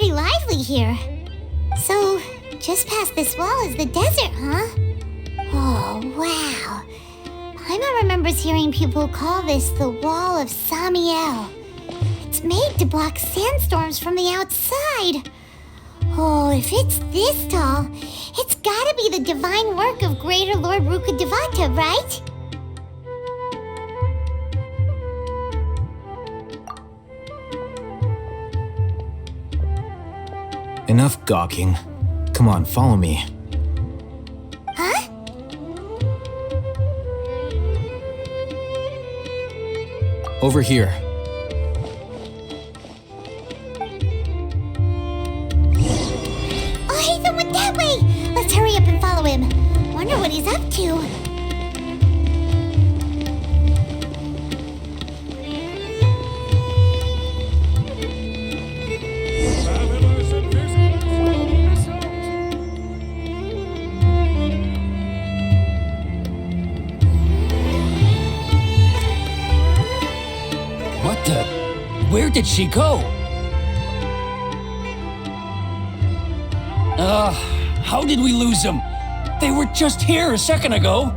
pretty lively here. So, just past this wall is the desert, huh? Oh, wow. Paimon remembers hearing people call this the Wall of Samiel. It's made to block sandstorms from the outside. Oh, if it's this tall, it's gotta be the divine work of Greater Lord Rukkhadevata, right? Enough gawking. Come on, follow me. Huh? Over here. Oh, Hatham went that way! Let's hurry up and follow him. Wonder what he's up to. What the? Where did she go? How did we lose them? They were just here a second ago.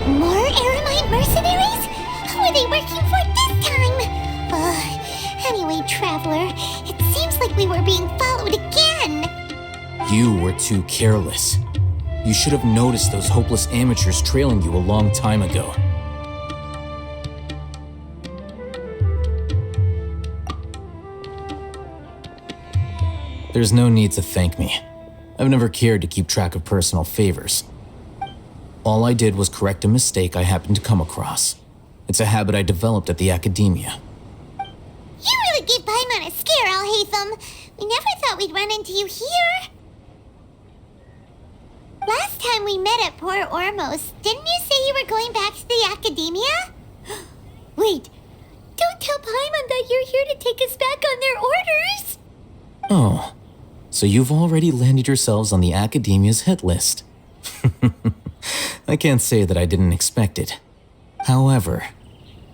More Eremite mercenaries? Who are they working for this time? Anyway, Traveler, it seems like we were being followed again. You were too careless. You should have noticed those hopeless amateurs trailing you a long time ago. There's no need to thank me. I've never cared to keep track of personal favors. All I did was correct a mistake I happened to come across. It's a habit I developed at the academia. You really gave Paimon a scare, Al-Hatham. We never thought we'd run into you here. Last time we met at Port Ormos, didn't you say you were going back to the academia? Wait, don't tell Paimon that you're here to take us back on their orders. Oh, so you've already landed yourselves on the academia's hit list. I can't say that I didn't expect it. However,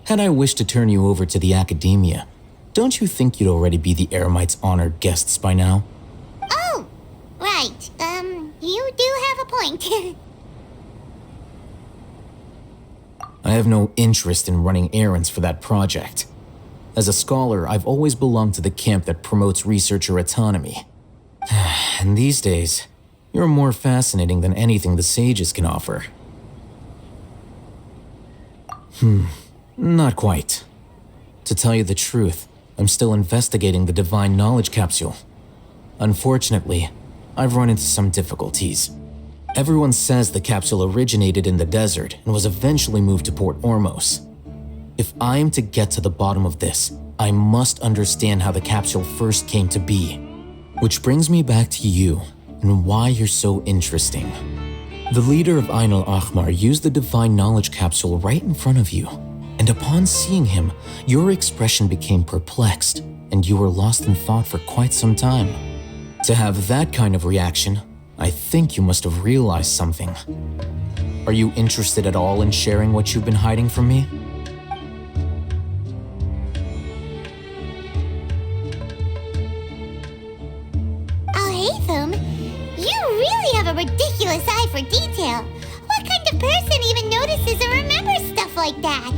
had I wished to turn you over to the academia, don't you think you'd already be the Eremites' honored guests by now? Oh, right. You do have a point. I have no interest in running errands for that project. As a scholar, I've always belonged to the camp that promotes researcher autonomy. And these days, you're more fascinating than anything the sages can offer. Not quite. To tell you the truth, I'm still investigating the divine knowledge capsule. Unfortunately, I've run into some difficulties. Everyone says the capsule originated in the desert and was eventually moved to Port Ormos. If I am to get to the bottom of this, I must understand how the capsule first came to be. Which brings me back to you and why you're so interesting. The leader of Ain al-Ahmar used the divine knowledge capsule right in front of you, and upon seeing him, your expression became perplexed and you were lost in thought for quite some time. To have that kind of reaction, I think you must have realized something. Are you interested at all in sharing what you've been hiding from me? Al-Hatham, you really have a ridiculous eye for detail. What kind of person even notices or remembers stuff like that?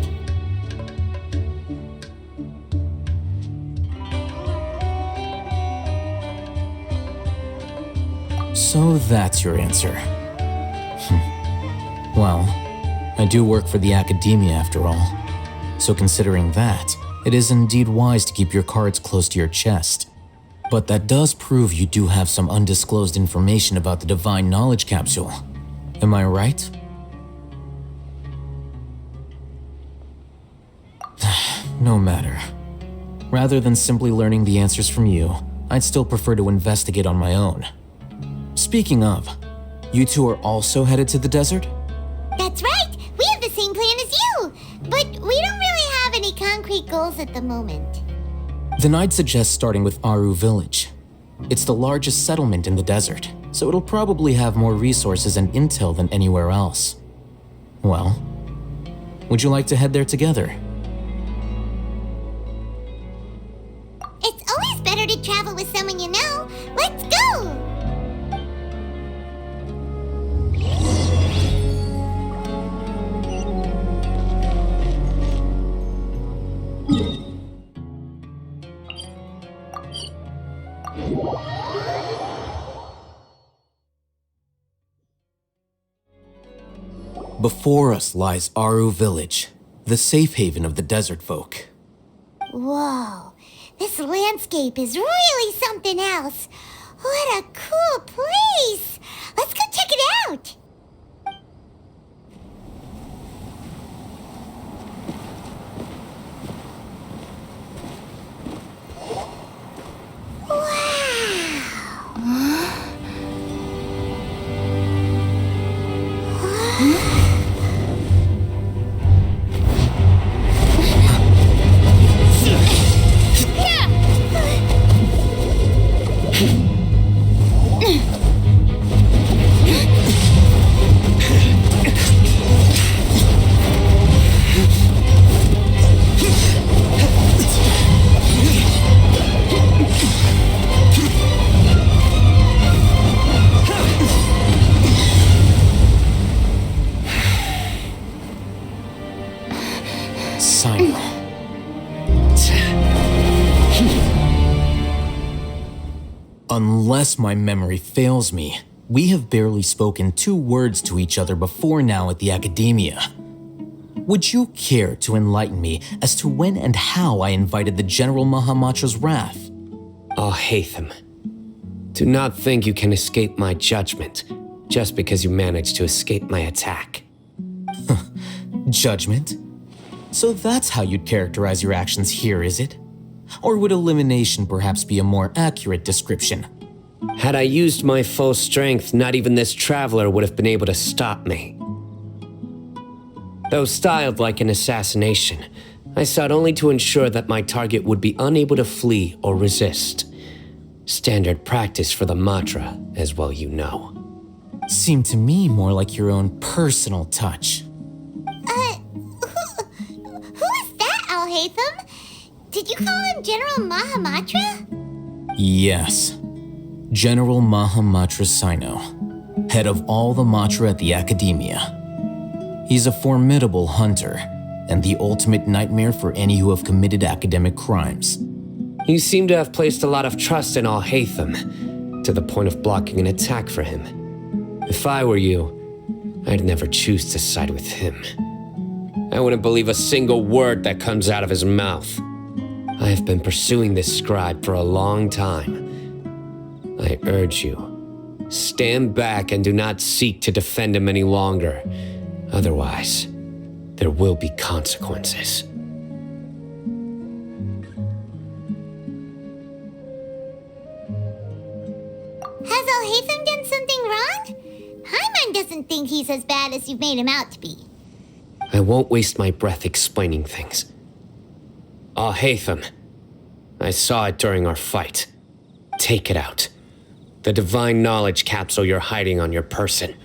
So that's your answer. Well, I do work for the academia after all. So considering that, it is indeed wise to keep your cards close to your chest. But that does prove you do have some undisclosed information about the divine knowledge capsule. Am I right? No matter. Rather than simply learning the answers from you, I'd still prefer to investigate on my own. Speaking of, you two are also headed to the desert? That's right! We have the same plan as you! But we don't really have any concrete goals at the moment. Then I'd suggest starting with Aru Village. It's the largest settlement in the desert, so it'll probably have more resources and intel than anywhere else. Well, would you like to head there together? to travel with someone you know. Let's go! Before us lies Aru Village, the safe haven of the desert folk. Whoa, this landscape is really something else. What a cool place! Let's go check it out! Unless my memory fails me, we have barely spoken 2 words to each other before now at the Academia. Would you care to enlighten me as to when and how I invited the General Mahamatra's wrath? Oh, Hatham. Do not think you can escape my judgment just because you managed to escape my attack. Judgment? So that's how you'd characterize your actions here, is it? Or would elimination perhaps be a more accurate description? Had I used my full strength, not even this traveler would have been able to stop me. Though styled like an assassination, I sought only to ensure that my target would be unable to flee or resist. Standard practice for the Matra, as well you know. Seemed to me more like your own personal touch. Who is that, Al-Haytham? Did you call him General Mahamatra? Yes. General Mahamatra Sino, head of all the Matra at the Academia. He's a formidable hunter, and the ultimate nightmare for any who have committed academic crimes. You seem to have placed a lot of trust in Al-Haytham, to the point of blocking an attack for him. If I were you, I'd never choose to side with him. I wouldn't believe a single word that comes out of his mouth. I have been pursuing this scribe for a long time. I urge you, stand back and do not seek to defend him any longer. Otherwise, there will be consequences. Has Al-Haytham done something wrong? Paimon doesn't think he's as bad as you've made him out to be. I won't waste my breath explaining things. Al-Haytham, I saw it during our fight. Take it out. The divine knowledge capsule you're hiding on your person.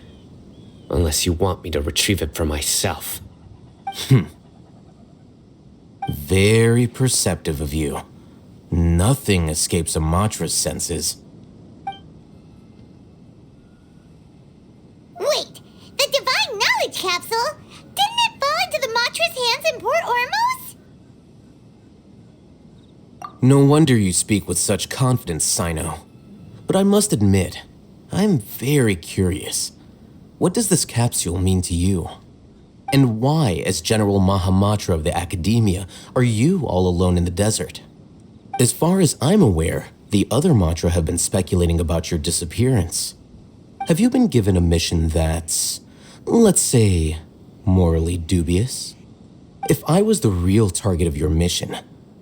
Unless you want me to retrieve it for myself. Very perceptive of you. Nothing escapes a Matra's senses. Wait, the divine knowledge capsule? Didn't it fall into the Matra's hands in Port Ormos? No wonder you speak with such confidence, Sino. But I must admit, I'm very curious. What does this capsule mean to you? And why, as General Mahamatra of the Academia, are you all alone in the desert? As far as I'm aware, the other Matra have been speculating about your disappearance. Have you been given a mission that's, let's say, morally dubious? If I was the real target of your mission,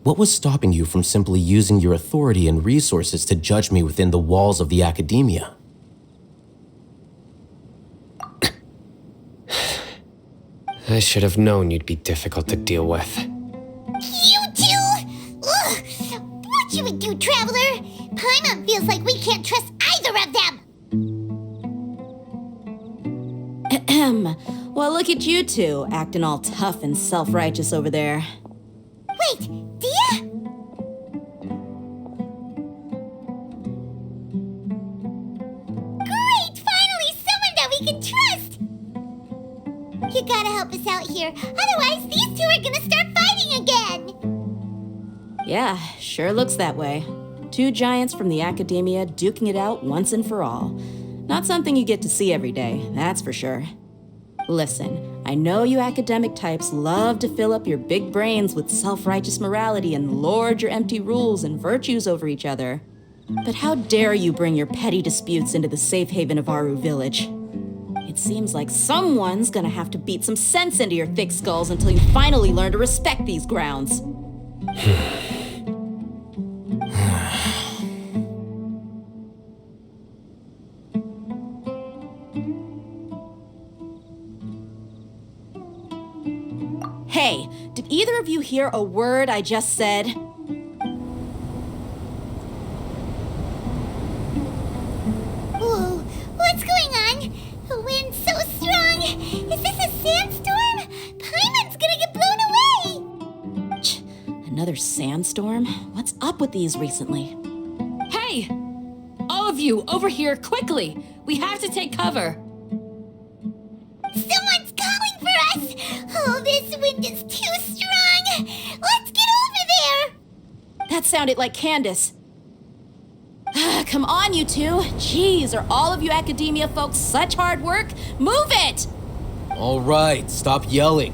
what was stopping you from simply using your authority and resources to judge me within the walls of the Academia? I should have known you'd be difficult to deal with. You two? Ugh! What you would do, Traveler? Paimon feels like we can't trust either of them! Ahem. Well, look at you two, acting all tough and self-righteous over there. Wait, Dia? help us out here. Otherwise, these two are gonna start fighting again. Yeah, sure looks that way. Two giants from the academia duking it out once and for all. Not something you get to see every day, that's for sure. Listen, I know you academic types love to fill up your big brains with self-righteous morality and lord your empty rules and virtues over each other. But how dare you bring your petty disputes into the safe haven of Aru Village? It seems like someone's gonna have to beat some sense into your thick skulls until you finally learn to respect these grounds. Hey, did either of you hear a word I just said? Whoa, what's going on? The wind's so strong. Is this a sandstorm? Paimon's gonna get blown away. Another sandstorm? What's up with these recently? Hey! All of you, over here, quickly! We have to take cover! Someone's calling for us! Oh, this wind is too strong! Let's get over there! That sounded like Candace. Come on, you two. Jeez, are all of you academia folks such hard work? Move it! All right, stop yelling.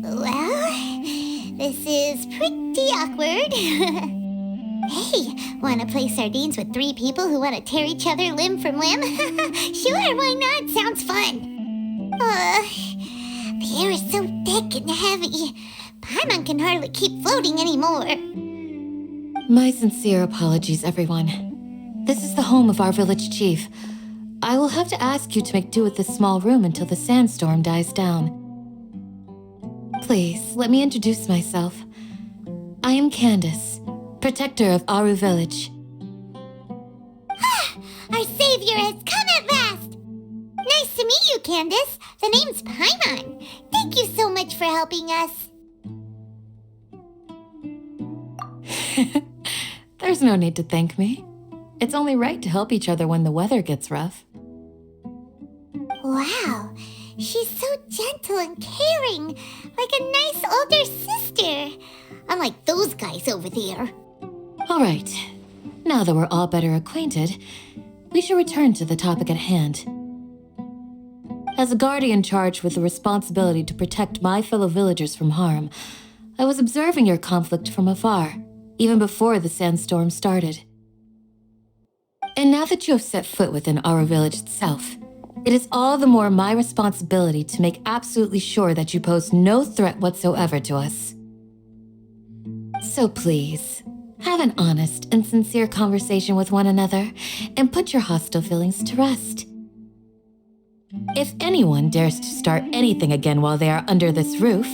Well, this is pretty awkward. Hey, wanna play sardines with three people who wanna tear each other limb from limb? Sure, why not? Sounds fun. The air is so thick and heavy. Paimon can hardly keep floating anymore. My sincere apologies, everyone. This is the home of our village chief. I will have to ask you to make do with this small room until the sandstorm dies down. Please, let me introduce myself. I am Candace, protector of Aru Village. Our savior has come at last! Nice to meet you, Candace. The name's Paimon. Thank you so much for helping us. There's no need to thank me. It's only right to help each other when the weather gets rough. Wow, she's so gentle and caring, like a nice older sister. Unlike those guys over there. All right, now that we're all better acquainted, we shall return to the topic at hand. As a guardian charged with the responsibility to protect my fellow villagers from harm, I was observing your conflict from afar, even before the sandstorm started. And now that you have set foot within our village itself, it is all the more my responsibility to make absolutely sure that you pose no threat whatsoever to us. So please, have an honest and sincere conversation with one another and put your hostile feelings to rest. If anyone dares to start anything again while they are under this roof,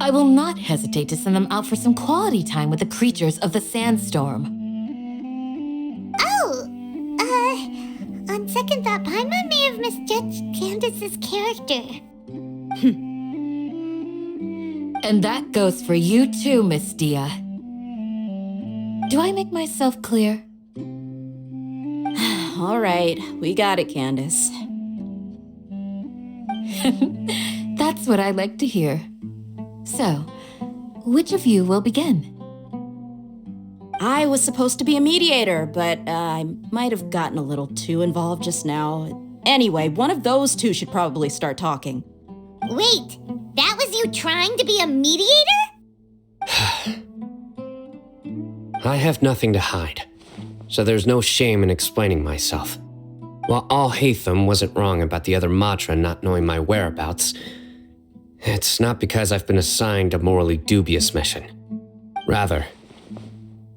I will not hesitate to send them out for some quality time with the creatures of the sandstorm. Oh, on second thought, Paimon may have misjudged Candace's character. And that goes for you too, Miss Dia. Do I make myself clear? All right, we got it, Candace. That's what I like to hear. So, which of you will begin? I was supposed to be a mediator, but I might have gotten a little too involved just now. Anyway, one of those two should probably start talking. Wait, that was you trying to be a mediator? I have nothing to hide, so there's no shame in explaining myself. While All Hatham wasn't wrong about the other Matra not knowing my whereabouts, it's not because I've been assigned a morally dubious mission. Rather,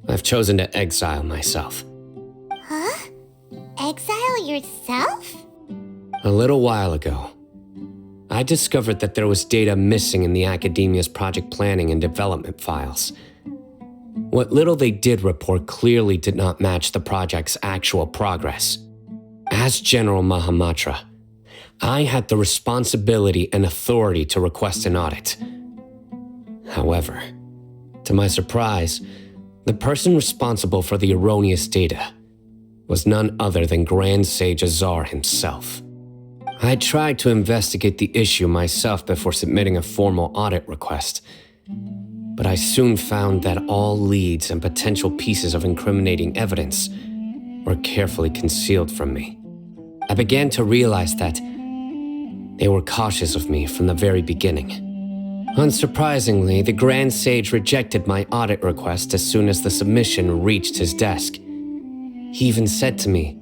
I've chosen to exile myself. Huh? Exile yourself? A little while ago, I discovered that there was data missing in the Academia's project planning and development files. What little they did report clearly did not match the project's actual progress. As General Mahamatra, I had the responsibility and authority to request an audit. However, to my surprise, the person responsible for the erroneous data was none other than Grand Sage Azar himself. I tried to investigate the issue myself before submitting a formal audit request, but I soon found that all leads and potential pieces of incriminating evidence were carefully concealed from me. I began to realize that they were cautious of me from the very beginning. Unsurprisingly, the Grand Sage rejected my audit request as soon as the submission reached his desk. He even said to me,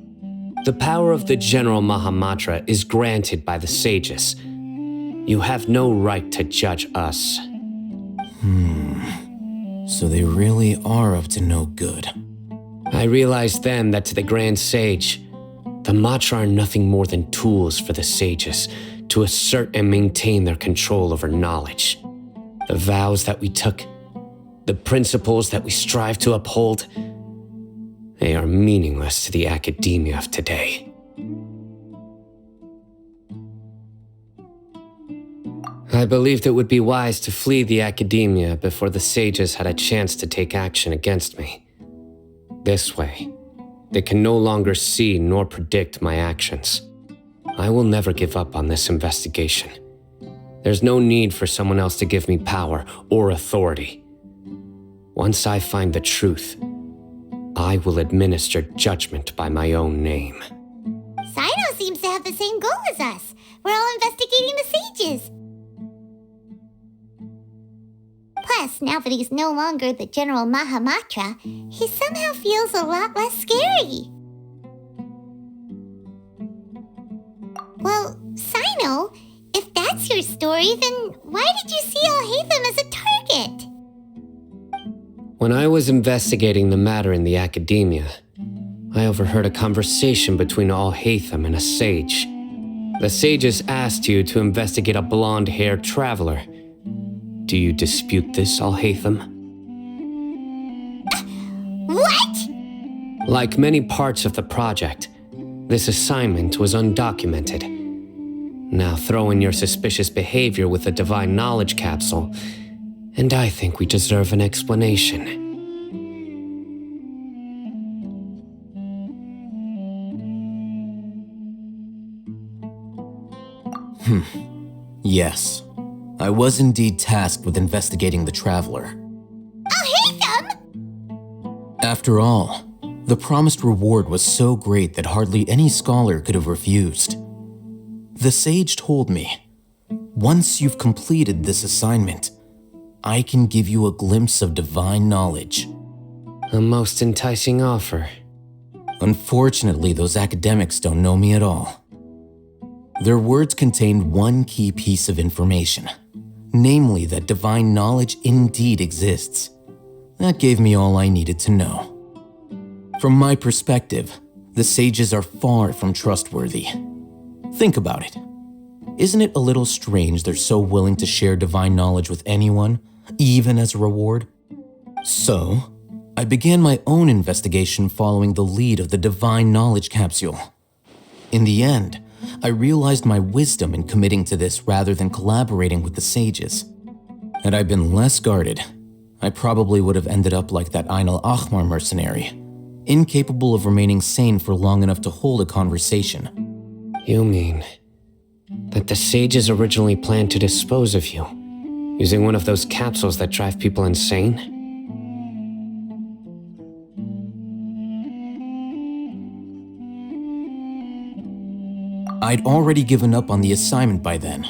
"The power of the General Mahamatra is granted by the sages. You have no right to judge us." So they really are up to no good. I realized then that to the Grand Sage, the Matra are nothing more than tools for the sages to assert and maintain their control over knowledge. The vows that we took, the principles that we strive to uphold, they are meaningless to the academia of today. I believed it would be wise to flee the academia before the sages had a chance to take action against me. This way, they can no longer see nor predict my actions. I will never give up on this investigation. There's no need for someone else to give me power or authority. Once I find the truth, I will administer judgment by my own name. Sino seems to have the same goal as us. We're all investigating the sages. Plus, now that he's no longer the General Mahamatra, he somehow feels a lot less scary. Well, Sino, if that's your story, then why did you see Al-Haytham as a target? When I was investigating the matter in the academia, I overheard a conversation between Al-Haytham and a sage. The sages asked you to investigate a blonde-haired traveler. Do you dispute this, Al-Haytham? What? Like many parts of the project, this assignment was undocumented. Now throw in your suspicious behavior with the divine knowledge capsule, and I think we deserve an explanation. Yes, I was indeed tasked with investigating the traveler. Al-Haytham? After all, the promised reward was so great that hardly any scholar could have refused. The sage told me, once you've completed this assignment, I can give you a glimpse of divine knowledge. A most enticing offer. Unfortunately, those academics don't know me at all. Their words contained one key piece of information, namely that divine knowledge indeed exists. That gave me all I needed to know. From my perspective, the sages are far from trustworthy. Think about it. Isn't it a little strange they're so willing to share divine knowledge with anyone, even as a reward? So, I began my own investigation following the lead of the divine knowledge capsule. In the end, I realized my wisdom in committing to this rather than collaborating with the sages. Had I been less guarded, I probably would have ended up like that Ain al-Ahmar mercenary, incapable of remaining sane for long enough to hold a conversation. You mean that the sages originally planned to dispose of you, using one of those capsules that drive people insane? I'd already given up on the assignment by then.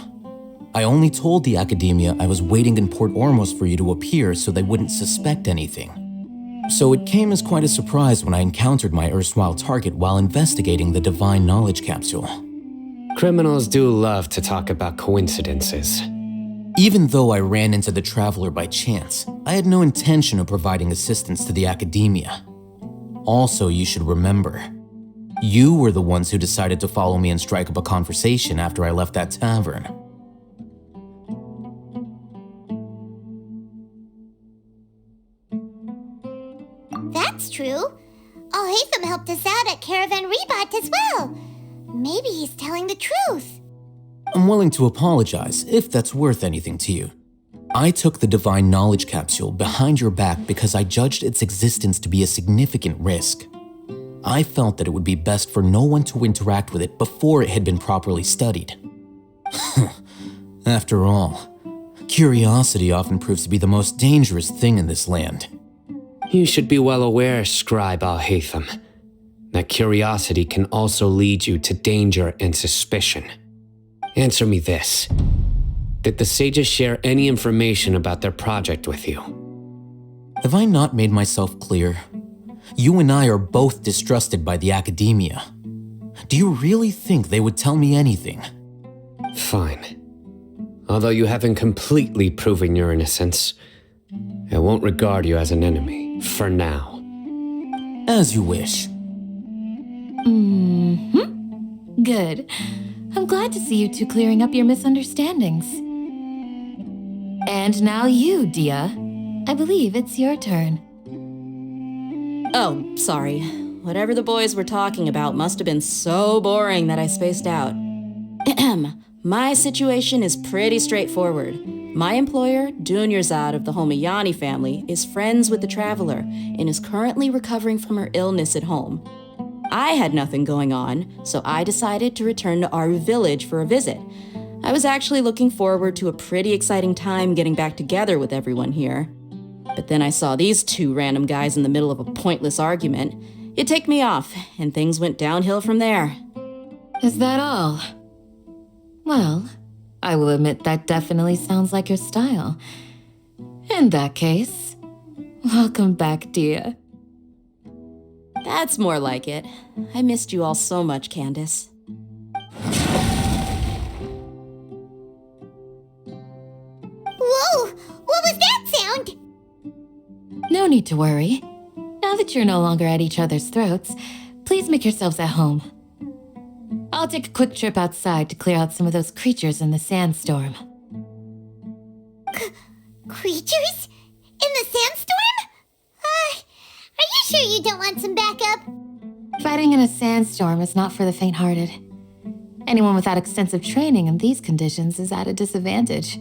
I only told the academia I was waiting in Port Ormos for you to appear so they wouldn't suspect anything. So it came as quite a surprise when I encountered my erstwhile target while investigating the divine knowledge capsule. Criminals do love to talk about coincidences. Even though I ran into the Traveler by chance, I had no intention of providing assistance to the Academia. Also, you should remember, you were the ones who decided to follow me and strike up a conversation after I left that tavern. That's true. Alhaitham helped us out at Caravan Rebot as well. Maybe he's telling the truth. I'm willing to apologize if that's worth anything to you. I took the Divine Knowledge Capsule behind your back because I judged its existence to be a significant risk. I felt that it would be best for no one to interact with it before it had been properly studied. After all, curiosity often proves to be the most dangerous thing in this land. You should be well aware, Scribe Alhaitham, that curiosity can also lead you to danger and suspicion. Answer me this. Did the sages share any information about their project with you? Have I not made myself clear? You and I are both distrusted by the Academia. Do you really think they would tell me anything? Fine. Although you haven't completely proven your innocence, I won't regard you as an enemy, for now. As you wish. Good. I'm glad to see you two clearing up your misunderstandings. And now you, Dia. I believe it's your turn. Oh, sorry. Whatever the boys were talking about must have been so boring that I spaced out. My situation is pretty straightforward. My employer, Dunyarzad of the Homayani family, is friends with the Traveler and is currently recovering from her illness at home. I had nothing going on, so I decided to return to our village for a visit. I was actually looking forward to a pretty exciting time getting back together with everyone here. But then I saw these two random guys in the middle of a pointless argument. It ticked me off, and things went downhill from there. Is that all? Well, I will admit that definitely sounds like your style. In that case, welcome back, Dia. That's more like it. I missed you all so much, Candace. Whoa! What was that sound? No need to worry. Now that you're no longer at each other's throats, please make yourselves at home. I'll take a quick trip outside to clear out some of those creatures in the sandstorm. Creatures? In the sandstorm? Are you sure you don't want some backup? Fighting in a sandstorm is not for the faint-hearted. Anyone without extensive training in these conditions is at a disadvantage.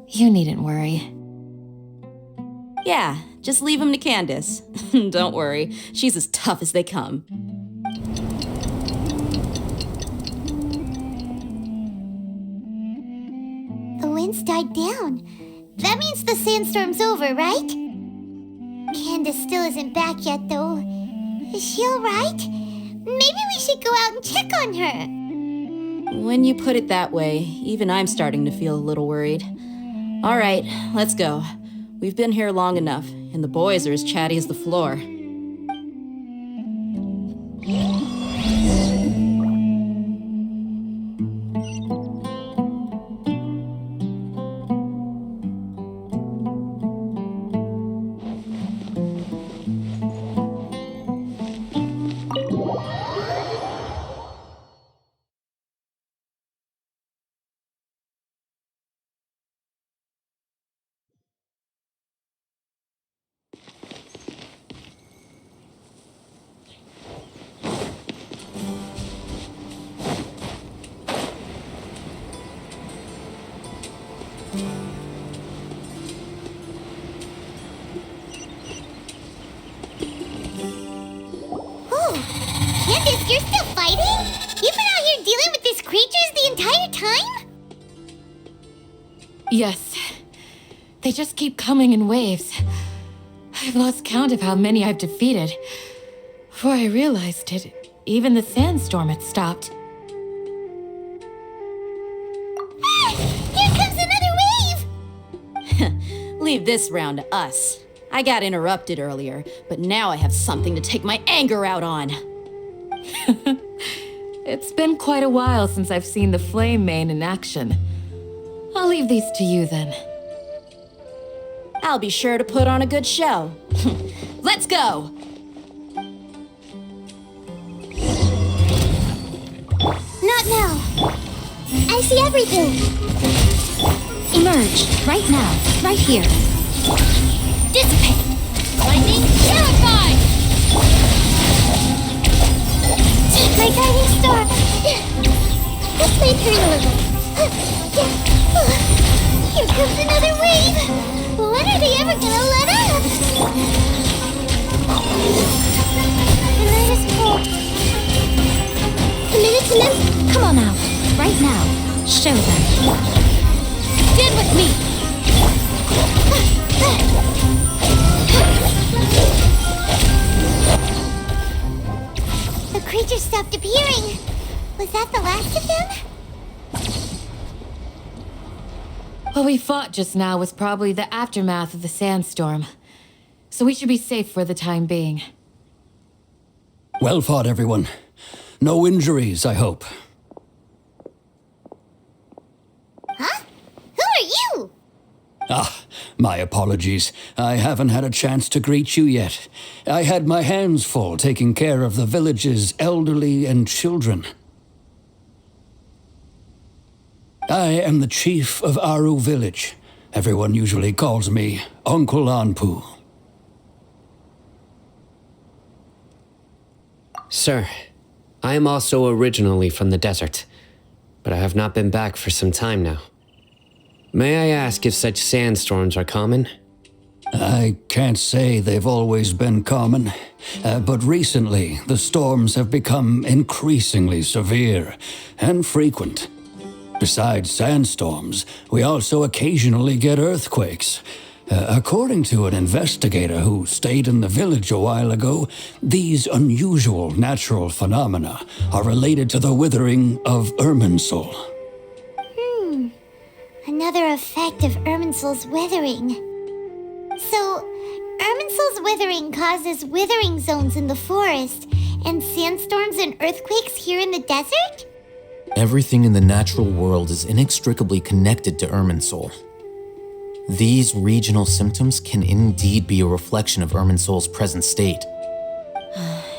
You needn't worry. Yeah, just leave him to Candace. Don't worry, she's as tough as they come. The winds died down. That means the sandstorm's over, right? Candace still isn't back yet, though. Is she alright? Maybe we should go out and check on her. When you put it that way, even I'm starting to feel a little worried. All right, let's go. We've been here long enough, and the boys are as chatty as the floor. Candace, you're still fighting? You've been out here dealing with these creatures the entire time? Yes. They just keep coming in waves. I've lost count of how many I've defeated. Before I realized it, even the sandstorm had stopped. Here comes another wave! Leave this round to us. I got interrupted earlier, but now I have something to take my anger out on. It's been quite a while since I've seen the Flame Mane in action. I'll leave these to you then. I'll be sure to put on a good show. Let's go! Not now. I see everything. Emerge. Right now. Right here. Dissipate. Lightning. Purify. My guiding star. This may hurt a little. Here comes another wave. When are they ever gonna let up? The night is cold. Come on now. Right now. Show them. Stand with me. The creature stopped appearing. Was that the last of them? What we fought just now was probably the aftermath of the sandstorm. So we should be safe for the time being. Well fought, everyone. No injuries, I hope. Huh? Who are you? Ah, my apologies. I haven't had a chance to greet you yet. I had my hands full taking care of the village's elderly and children. I am the chief of Aru village. Everyone usually calls me Uncle Anpu. Sir, I am also originally from the desert, but I have not been back for some time now. May I ask if such sandstorms are common? I can't say they've always been common, but recently the storms have become increasingly severe and frequent. Besides sandstorms, we also occasionally get earthquakes. According to an investigator who stayed in the village a while ago, these unusual natural phenomena are related to the withering of Irminsul. Another effect of Irminsul's withering. So, Irminsul's withering causes withering zones in the forest, and sandstorms and earthquakes here in the desert? Everything in the natural world is inextricably connected to Irminsul. These regional symptoms can indeed be a reflection of Irminsul's present state.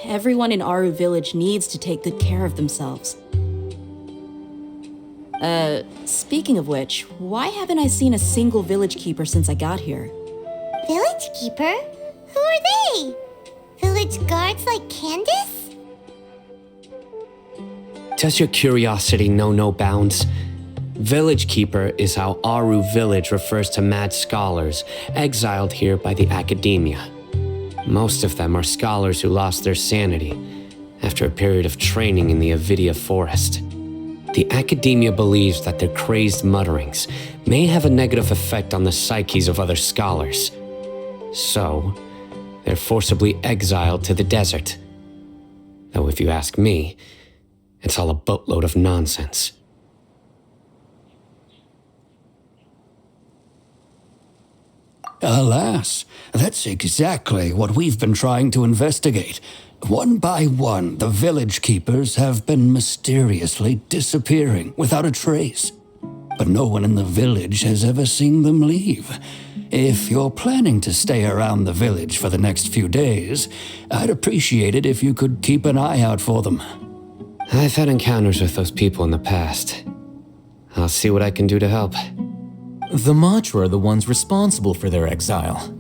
Everyone in Aru village needs to take good care of themselves. Speaking of which, why haven't I seen a single village keeper since I got here? Village keeper? Who are they? Village guards like Candace? Does your curiosity know no bounds? Village Keeper is how Aru village refers to mad scholars exiled here by the academia. Most of them are scholars who lost their sanity after a period of training in the Avidia forest. The academia believes that their crazed mutterings may have a negative effect on the psyches of other scholars. So, they're forcibly exiled to the desert. Though if you ask me, it's all a boatload of nonsense. Alas, that's exactly what we've been trying to investigate. One by one, the village keepers have been mysteriously disappearing without a trace. But no one in the village has ever seen them leave. If you're planning to stay around the village for the next few days, I'd appreciate it if you could keep an eye out for them. I've had encounters with those people in the past. I'll see what I can do to help. The Matra are the ones responsible for their exile.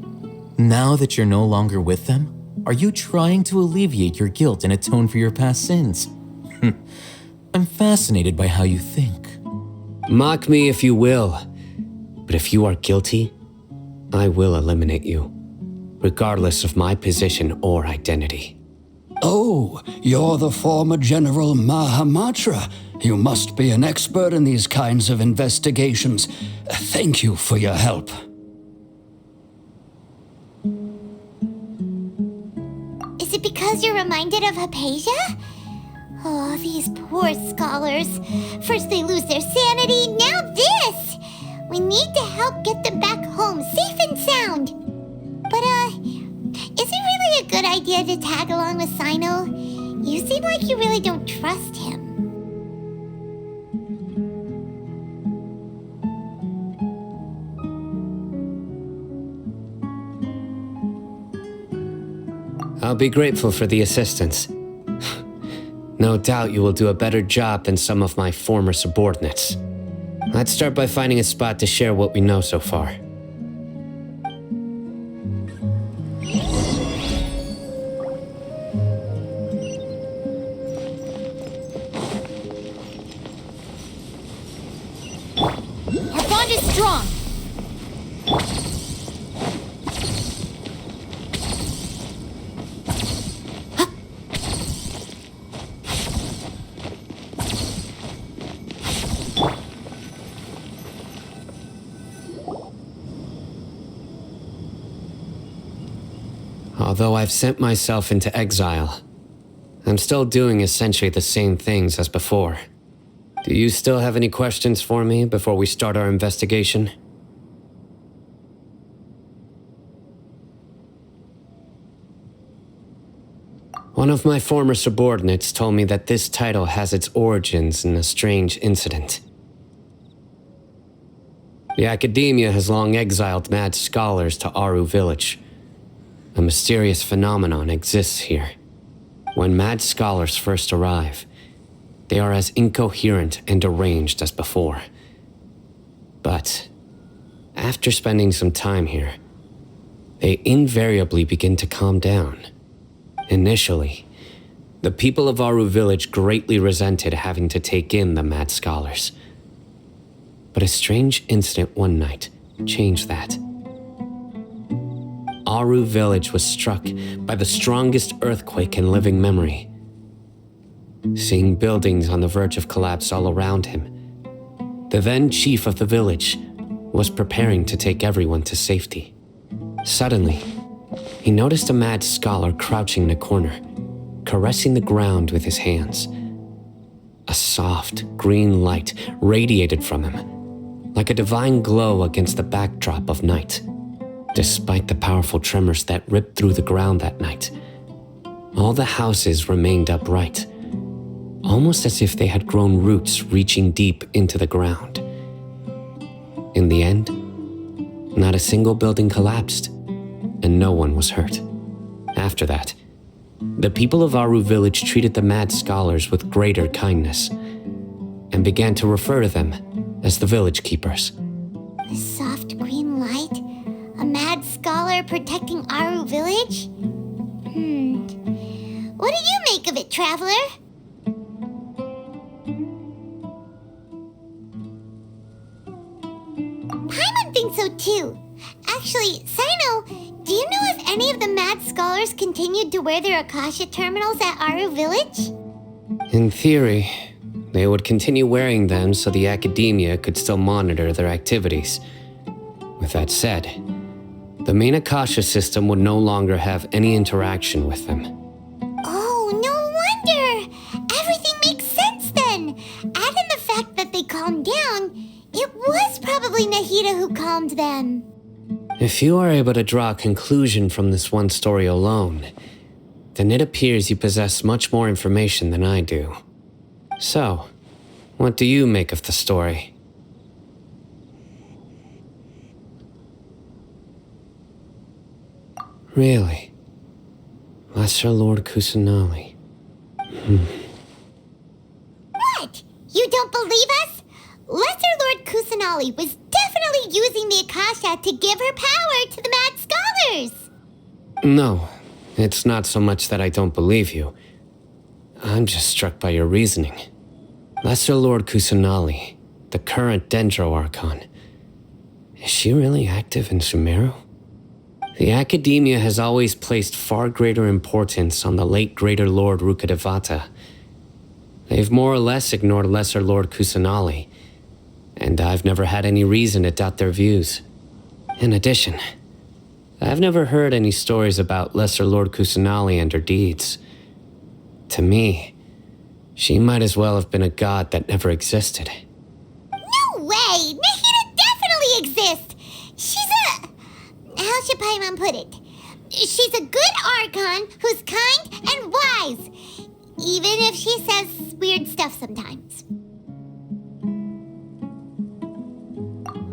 Now that you're no longer with them, are you trying to alleviate your guilt and atone for your past sins? I'm fascinated by how you think. Mock me if you will, but if you are guilty, I will eliminate you, regardless of my position or identity. Oh, you're the former General Mahamatra. You must be an expert in these kinds of investigations. Thank you for your help. Is it because you're reminded of Hypatia? Oh, these poor scholars. First they lose their sanity, now this! We need to help get them back home, safe and sound. But, is it really a good idea to tag along with Sino? You seem like you really don't trust him. I'll be grateful for the assistance. No doubt you will do a better job than some of my former subordinates. Let's start by finding a spot to share what we know so far. Our bond is strong. Although I've sent myself into exile, I'm still doing essentially the same things as before. Do you still have any questions for me before we start our investigation? One of my former subordinates told me that this title has its origins in a strange incident. The academia has long exiled mad scholars to Aru village. A mysterious phenomenon exists here. When mad scholars first arrive, they are as incoherent and deranged as before. But after spending some time here, they invariably begin to calm down. Initially, the people of Aru village greatly resented having to take in the mad scholars. But a strange incident one night changed that. Aru village was struck by the strongest earthquake in living memory. Seeing buildings on the verge of collapse all around him, the then chief of the village was preparing to take everyone to safety. Suddenly, he noticed a mad scholar crouching in a corner, caressing the ground with his hands. A soft, green light radiated from him, like a divine glow against the backdrop of night. Despite the powerful tremors that ripped through the ground that night, all the houses remained upright, almost as if they had grown roots reaching deep into the ground. In the end, not a single building collapsed, and no one was hurt. After that, the people of Aru village treated the mad scholars with greater kindness, and began to refer to them as the village keepers. A soft green light? A mad scholar protecting Aru village? What do you make of it, traveler? Paimon thinks so too. Actually, Sino, do you know if any of the mad scholars continued to wear their Akasha terminals at Aru village? In theory, they would continue wearing them so the academia could still monitor their activities. With that said, the main Akasha system would no longer have any interaction with them. Oh, no wonder! Everything makes sense then! Add in the fact that they calmed down, it was probably Nahida who calmed them. If you are able to draw a conclusion from this one story alone, then it appears you possess much more information than I do. So, what do you make of the story? Really? Lesser Lord Kusanali. What? You don't believe us? Lesser Lord Kusanali was definitely using the Akasha to give her power to the mad scholars! No, it's not so much that I don't believe you. I'm just struck by your reasoning. Lesser Lord Kusanali, the current Dendro Archon, is she really active in Sumeru? The academia has always placed far greater importance on the late Greater Lord Rukkhadevata. They've more or less ignored Lesser Lord Kusanali, and I've never had any reason to doubt their views. In addition, I've never heard any stories about Lesser Lord Kusanali and her deeds. To me, she might as well have been a god that never existed. No way! Nahida definitely exists! She's a... How should Paimon put it? She's a good Archon who's kind and wise, even if she says weird stuff sometimes.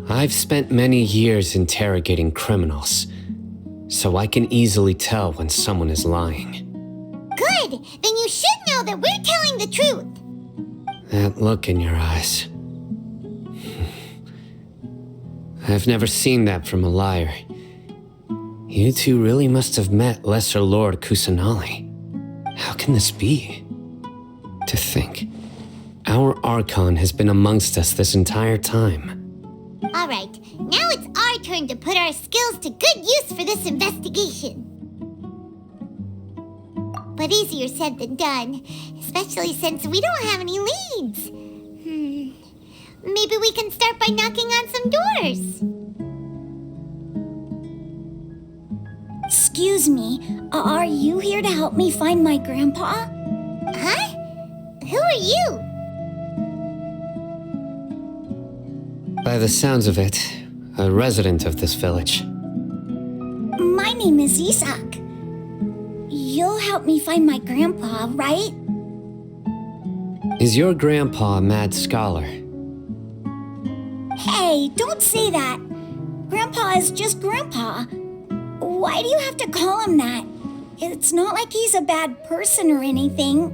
I've spent many years interrogating criminals, so I can easily tell when someone is lying. Good! Then you should know that we're telling the truth. That look in your eyes. I've never seen that from a liar. You two really must have met Lesser Lord Kusanali. How can this be? To think, our Archon has been amongst us this entire time. Alright, now it's our turn to put our skills to good use for this investigation. But easier said than done, especially since we don't have any leads. Maybe we can start by knocking on some doors. Excuse me, are you here to help me find my grandpa? Huh? Who are you? By the sounds of it, a resident of this village. My name is Isak. You'll help me find my grandpa, right? Is your grandpa a mad scholar? Hey, don't say that. Grandpa is just Grandpa. Why do you have to call him that? It's not like he's a bad person or anything.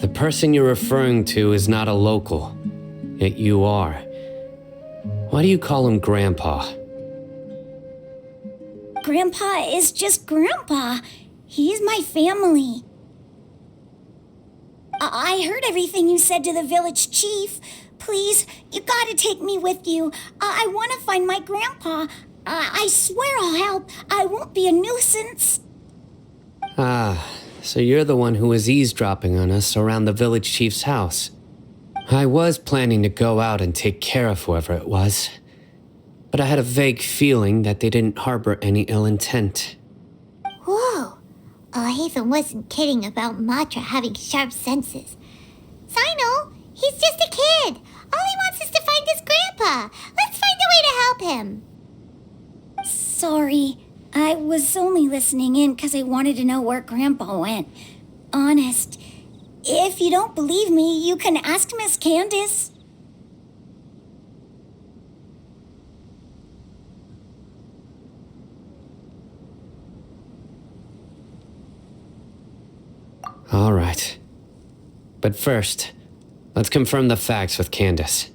The person you're referring to is not a local, yet you are. Why do you call him Grandpa? Grandpa is just Grandpa. He's my family. I heard everything you said to the village chief. Please, you gotta take me with you. I want to find my grandpa. I swear I'll help. I won't be a nuisance. Ah, so you're the one who was eavesdropping on us around the village chief's house. I was planning to go out and take care of whoever it was, but I had a vague feeling that they didn't harbor any ill intent. Whoa. Hatham wasn't kidding about Matra having sharp senses. Sino, he's just a kid. All he wants is to find his grandpa. Let's find a way to help him. Sorry, I was only listening in because I wanted to know where Grandpa went. Honest. If you don't believe me, you can ask Miss Candace. All right. But first, let's confirm the facts with Candace.